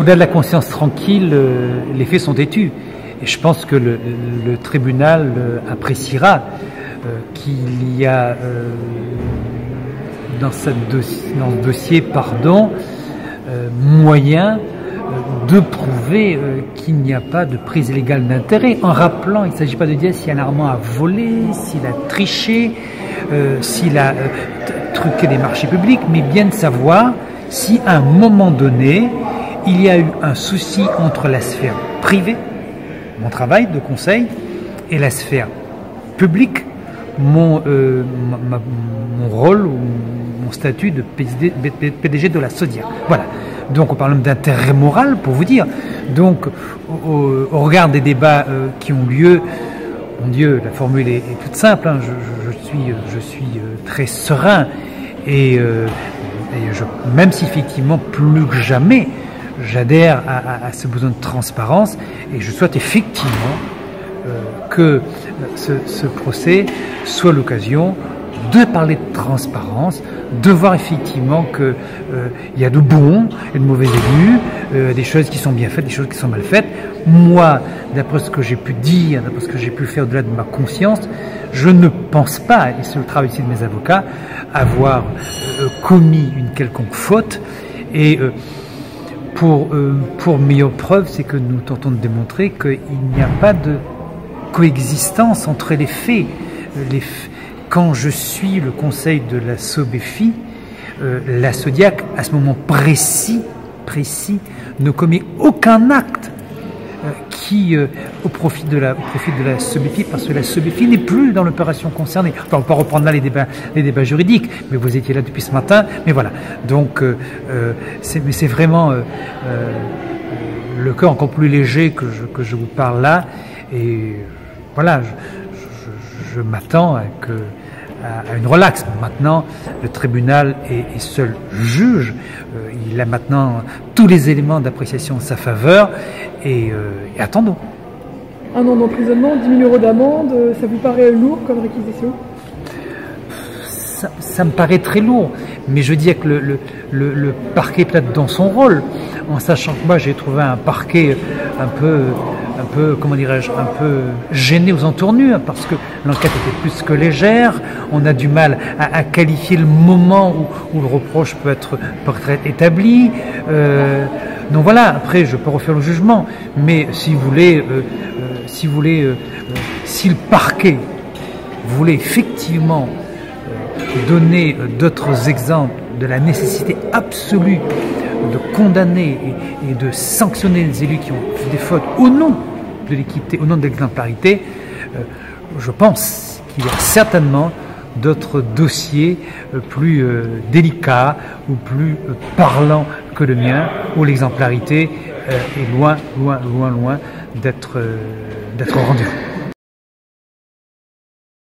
Au-delà de la conscience tranquille, les faits sont têtus. Et je pense que le tribunal appréciera qu'il y a dans ce dossier, moyen de prouver qu'il n'y a pas de prise illégale d'intérêt, en rappelant, il ne s'agit pas de dire si un Armand a volé, s'il a triché, s'il a truqué des marchés publics, mais bien de savoir si à un moment donné, il y a eu un souci entre la sphère privée, mon travail de conseil, et la sphère publique, mon rôle ou mon statut de PDG de la SODIAC. Voilà. Donc on parle d'intérêt moral, pour vous dire. Donc au regard des débats qui ont lieu, mon Dieu, la formule est toute simple, hein, je suis très serein et même si effectivement plus que jamais j'adhère à ce besoin de transparence et je souhaite effectivement que ce procès soit l'occasion de parler de transparence, de voir effectivement qu'il y a de bons et de mauvais élus, des choses qui sont bien faites, des choses qui sont mal faites. Moi, d'après ce que j'ai pu dire, d'après ce que j'ai pu faire au-delà de ma conscience, je ne pense pas, et c'est le travail ici de mes avocats, avoir commis une quelconque faute. Et pour meilleure preuve, c'est que nous tentons de démontrer qu'il n'y a pas de coexistence entre les faits. Quand je suis le conseil de la SOBEFI, la SODIAC, à ce moment précis, ne commet aucun acte au profit de la SOBEFI, parce que la SOBEFI n'est plus dans l'opération concernée. Enfin, on peut reprendre là les débats juridiques, mais vous étiez là depuis ce matin. Mais voilà. Donc, c'est vraiment le cœur encore plus léger que je vous parle là. Et voilà, je m'attends à une relaxe. Maintenant, le tribunal est seul juge. Il a maintenant tous les éléments d'appréciation en sa faveur et attendons. 1 an d'emprisonnement, 10 000 € d'amende, ça vous paraît lourd comme réquisition? Ça me paraît très lourd, mais je dis que le parquet peut-être dans son rôle, en sachant que moi j'ai trouvé un parquet un peu, comment dirais-je, un peu gêné aux entournures, parce que l'enquête était plus que légère, on a du mal à qualifier le moment où le reproche peut être établi. Donc voilà, après je peux refaire le jugement, mais si vous voulez, si le parquet voulait effectivement donner d'autres exemples de la nécessité absolue de condamner et de sanctionner les élus qui ont fait des fautes au nom de l'équité, au nom de l'exemplarité, je pense qu'il y a certainement d'autres dossiers plus délicats ou plus parlants que le mien, où l'exemplarité est loin d'être au rendez-vous.